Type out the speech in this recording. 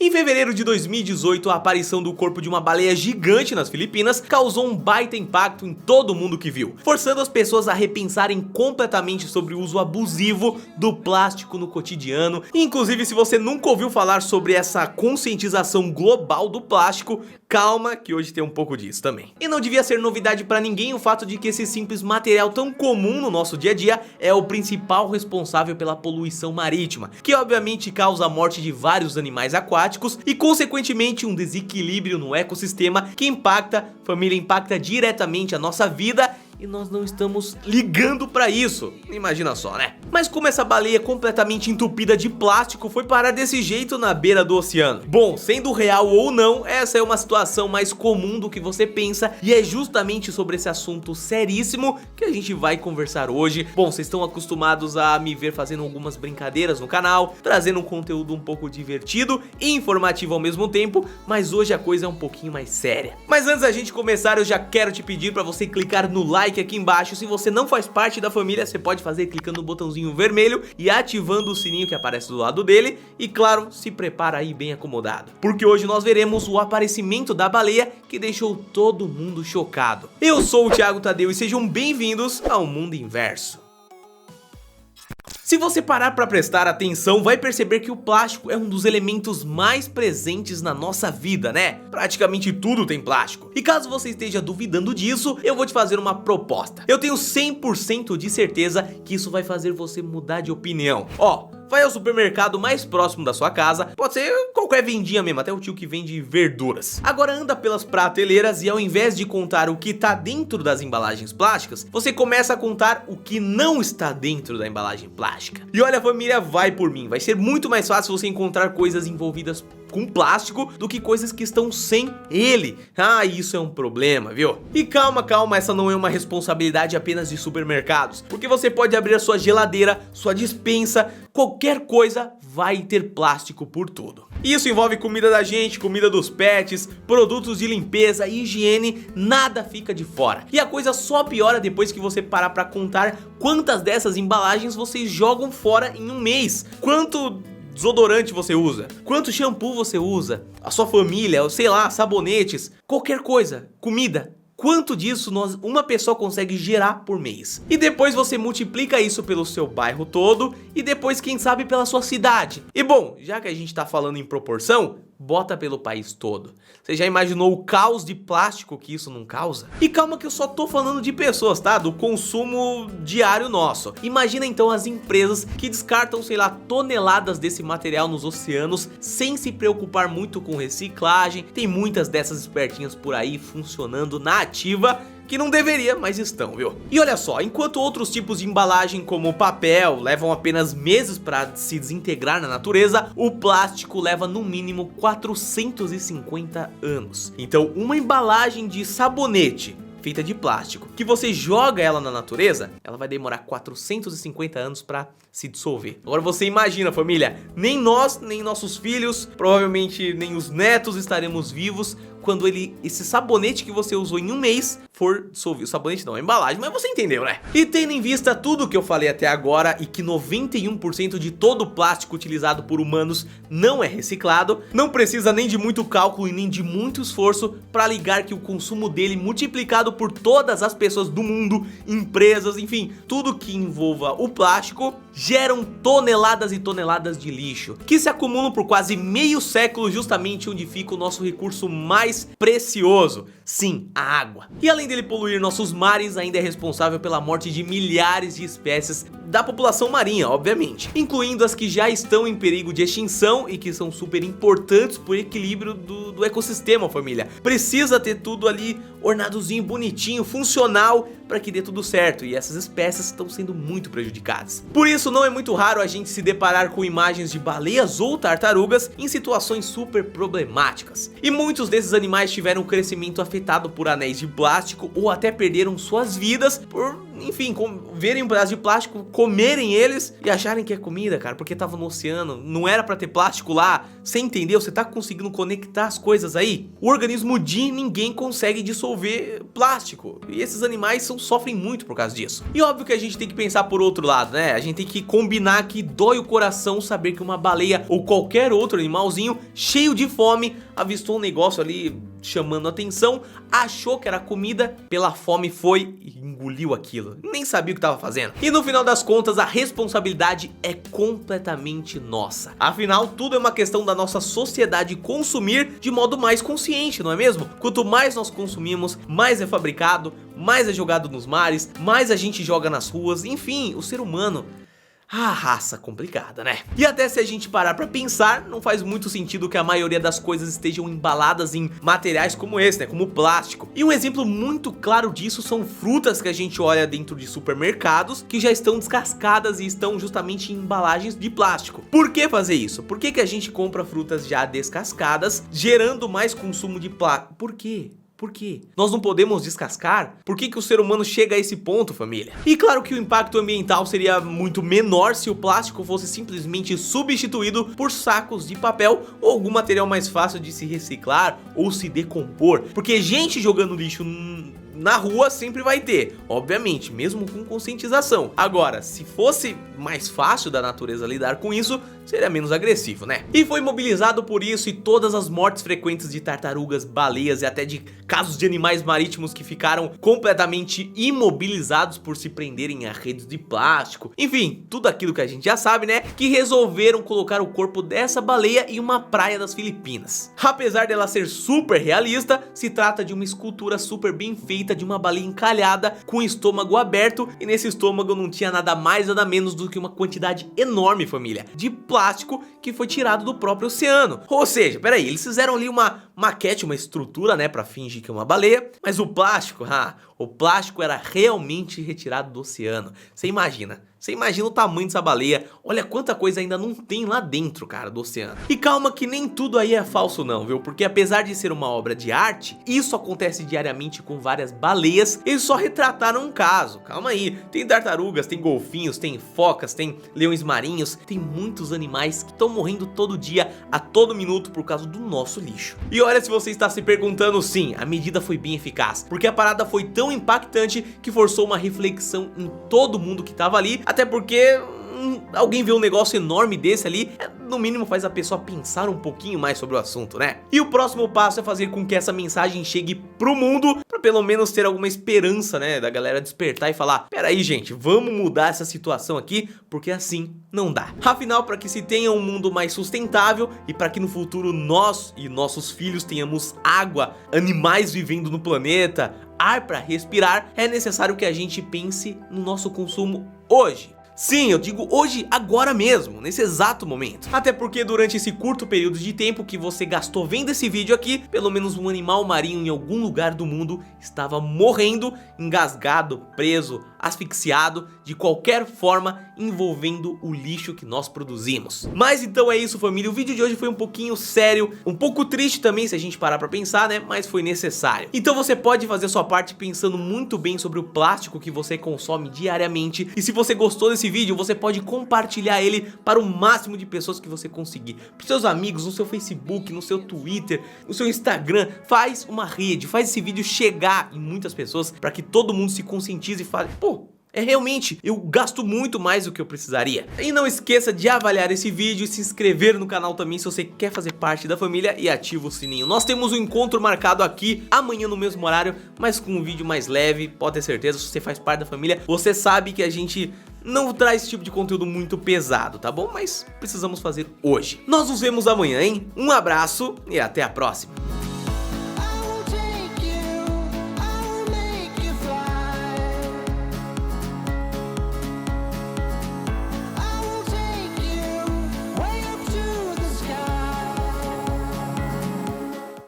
Em fevereiro de 2018, a aparição do corpo de uma baleia gigante nas Filipinas causou um baita impacto em todo mundo que viu, forçando as pessoas a repensarem completamente sobre o uso abusivo do plástico no cotidiano. Inclusive, se você nunca ouviu falar sobre essa conscientização global do plástico, calma que hoje tem um pouco disso também. E não devia ser novidade pra ninguém o fato de que esse simples material tão comum no nosso dia a dia é o principal responsável pela poluição marítima, que obviamente causa a morte de vários animais aquáticos e consequentemente um desequilíbrio no ecossistema que impacta diretamente a nossa vida. E nós não estamos ligando pra isso. Imagina só, né? Mas como essa baleia completamente entupida de plástico foi parar desse jeito na beira do oceano? Bom, sendo real ou não, essa é uma situação mais comum do que você pensa, e é justamente sobre esse assunto seríssimo que a gente vai conversar hoje. Bom, vocês estão acostumados a me ver fazendo algumas brincadeiras no canal, trazendo um conteúdo um pouco divertido e informativo ao mesmo tempo, mas hoje a coisa é um pouquinho mais séria. Mas antes da gente começar, eu já quero te pedir pra você clicar no like aqui embaixo. Se você não faz parte da família, você pode fazer clicando no botãozinho vermelho e ativando o sininho que aparece do lado dele. E claro, se prepara aí bem acomodado, porque hoje nós veremos o aparecimento da baleia que deixou todo mundo chocado. Eu sou o Thiago Tadeu e sejam bem-vindos ao Mundo Inverso. Se você parar para prestar atenção, vai perceber que o plástico é um dos elementos mais presentes na nossa vida, né? Praticamente tudo tem plástico. E caso você esteja duvidando disso, eu vou te fazer uma proposta. Eu tenho 100% de certeza que isso vai fazer você mudar de opinião. Ó, vai ao supermercado mais próximo da sua casa, pode ser qualquer vendinha mesmo, até o tio que vende verduras. Agora anda pelas prateleiras e ao invés de contar o que tá dentro das embalagens plásticas, você começa a contar o que não está dentro da embalagem plástica. E olha, família, vai por mim, vai ser muito mais fácil você encontrar coisas envolvidas com plástico do que coisas que estão sem ele. Ah, isso é um problema, viu? E calma, essa não é uma responsabilidade apenas de supermercados, porque você pode abrir a sua geladeira, sua despensa, qualquer coisa vai ter plástico por tudo. Isso envolve comida da gente, comida dos pets, produtos de limpeza e higiene, nada fica de fora. E a coisa só piora depois que você parar pra contar quantas dessas embalagens vocês jogam fora em um mês. Quanto desodorante você usa? Quanto shampoo você usa? A sua família, ou sei lá, sabonetes, qualquer coisa, comida. Quanto disso uma pessoa consegue gerar por mês? E depois você multiplica isso pelo seu bairro todo e depois, quem sabe, pela sua cidade. E bom, já que a gente tá falando em proporção, bota pelo país todo. Você já imaginou o caos de plástico que isso não causa? E calma que eu só tô falando de pessoas, tá? Do consumo diário nosso. Imagina então as empresas que descartam, sei lá, toneladas desse material nos oceanos sem se preocupar muito com reciclagem. Tem muitas dessas espertinhas por aí funcionando na ativa, que não deveria, mas estão, viu? E olha só, enquanto outros tipos de embalagem como o papel levam apenas meses para se desintegrar na natureza, o plástico leva no mínimo 450 anos. Então uma embalagem de sabonete feita de plástico, que você joga ela na natureza, ela vai demorar 450 anos para se dissolver. Agora você imagina, família, nem nós, nem nossos filhos, provavelmente nem os netos estaremos vivos quando esse sabonete que você usou em um mês for dissolvido. O sabonete não, a embalagem, mas você entendeu, né? E tendo em vista tudo que eu falei até agora e que 91% de todo o plástico utilizado por humanos não é reciclado, não precisa nem de muito cálculo e nem de muito esforço para ligar que o consumo dele multiplicado por todas as pessoas do mundo, empresas, enfim, tudo que envolva o plástico, geram toneladas e toneladas de lixo, que se acumulam por quase meio século justamente onde fica o nosso recurso mais precioso, sim, a água. E além dele poluir nossos mares, ainda é responsável pela morte de milhares de espécies da população marinha, obviamente, incluindo as que já estão em perigo de extinção e que são super importantes pro equilíbrio do ecossistema, família. Precisa ter tudo ali ornadozinho, bonitinho, funcional para que dê tudo certo, e essas espécies estão sendo muito prejudicadas. Por isso não é muito raro a gente se deparar com imagens de baleias ou tartarugas em situações super problemáticas. E muitos desses animais tiveram o crescimento afetado por anéis de plástico ou até perderam suas vidas por enfim, verem um pedaço de plástico, comerem eles e acharem que é comida, cara, porque tava no oceano, não era pra ter plástico lá. Você entendeu? Você tá conseguindo conectar as coisas aí? O organismo de ninguém consegue dissolver plástico, e esses animais sofrem muito por causa disso. E óbvio que a gente tem que pensar por outro lado, né? A gente tem que combinar que dói o coração saber que uma baleia ou qualquer outro animalzinho cheio de fome avistou um negócio ali chamando atenção, achou que era comida, pela fome foi e engoliu aquilo, nem sabia o que estava fazendo. E no final das contas a responsabilidade é completamente nossa. Afinal, tudo é uma questão da nossa sociedade consumir de modo mais consciente, não é mesmo? Quanto mais nós consumimos, mais é fabricado, mais é jogado nos mares, mais a gente joga nas ruas, enfim, o ser humano... Ah, raça complicada, né? E até se a gente parar pra pensar, não faz muito sentido que a maioria das coisas estejam embaladas em materiais como esse, né? Como plástico. E um exemplo muito claro disso são frutas que a gente olha dentro de supermercados que já estão descascadas e estão justamente em embalagens de plástico. Por que fazer isso? Por que a gente compra frutas já descascadas, gerando mais consumo de plástico? Por quê? Por quê? Nós não podemos descascar? Por que o ser humano chega a esse ponto, família? E claro que o impacto ambiental seria muito menor se o plástico fosse simplesmente substituído por sacos de papel ou algum material mais fácil de se reciclar ou se decompor. Porque gente jogando lixo na rua sempre vai ter, obviamente, mesmo com conscientização. Agora, se fosse mais fácil da natureza lidar com isso, seria menos agressivo, né? E foi mobilizado por isso e todas as mortes frequentes de tartarugas, baleias e até de casos de animais marítimos que ficaram completamente imobilizados por se prenderem a redes de plástico. Enfim, tudo aquilo que a gente já sabe, né? Que resolveram colocar o corpo dessa baleia em uma praia das Filipinas. Apesar dela ser super realista, se trata de uma escultura super bem feita de uma baleia encalhada com o estômago aberto, e nesse estômago não tinha nada mais nada menos do que uma quantidade enorme, família, de plástico que foi tirado do próprio oceano. Ou seja, peraí, eles fizeram ali uma maquete, uma estrutura, né, pra fingir que é uma baleia, mas o plástico era realmente retirado do oceano. Você imagina o tamanho dessa baleia, olha quanta coisa ainda não tem lá dentro, cara, do oceano. E calma que nem tudo aí é falso não, viu? Porque apesar de ser uma obra de arte, isso acontece diariamente com várias baleias, eles só retrataram um caso. Calma aí, tem tartarugas, tem golfinhos, tem focas, tem leões marinhos, tem muitos animais que estão morrendo todo dia, a todo minuto por causa do nosso lixo. E olha, se você está se perguntando, sim, a medida foi bem eficaz, porque a parada foi tão impactante que forçou uma reflexão em todo mundo que estava ali, até porque alguém vê um negócio enorme desse ali, no mínimo faz a pessoa pensar um pouquinho mais sobre o assunto, né? E o próximo passo é fazer com que essa mensagem chegue pro mundo, pra pelo menos ter alguma esperança, né, da galera despertar e falar: peraí gente, vamos mudar essa situação aqui, porque assim não dá. Afinal, para que se tenha um mundo mais sustentável e para que no futuro nós e nossos filhos tenhamos água, animais vivendo no planeta, ar para respirar, é necessário que a gente pense no nosso consumo hoje. Sim, eu digo hoje, agora mesmo, nesse exato momento. Até porque durante esse curto período de tempo que você gastou vendo esse vídeo aqui, pelo menos um animal marinho em algum lugar do mundo estava morrendo, engasgado, preso, asfixiado, de qualquer forma envolvendo o lixo que nós produzimos. Mas então é isso, família, o vídeo de hoje foi um pouquinho sério, um pouco triste também se a gente parar pra pensar, né, mas foi necessário. Então você pode fazer a sua parte pensando muito bem sobre o plástico que você consome diariamente, e se você gostou desse vídeo, você pode compartilhar ele para o máximo de pessoas que você conseguir, para seus amigos, no seu Facebook, no seu Twitter, no seu Instagram. Faz uma rede, faz esse vídeo chegar em muitas pessoas para que todo mundo se conscientize e fale: pô, realmente, eu gasto muito mais do que eu precisaria. E não esqueça de avaliar esse vídeo e se inscrever no canal também se você quer fazer parte da família, e ativa o sininho. Nós temos um encontro marcado aqui amanhã no mesmo horário, mas com um vídeo mais leve. Pode ter certeza, se você faz parte da família, você sabe que a gente não traz esse tipo de conteúdo muito pesado, tá bom? Mas precisamos fazer hoje. Nós nos vemos amanhã, hein? Um abraço e até a próxima.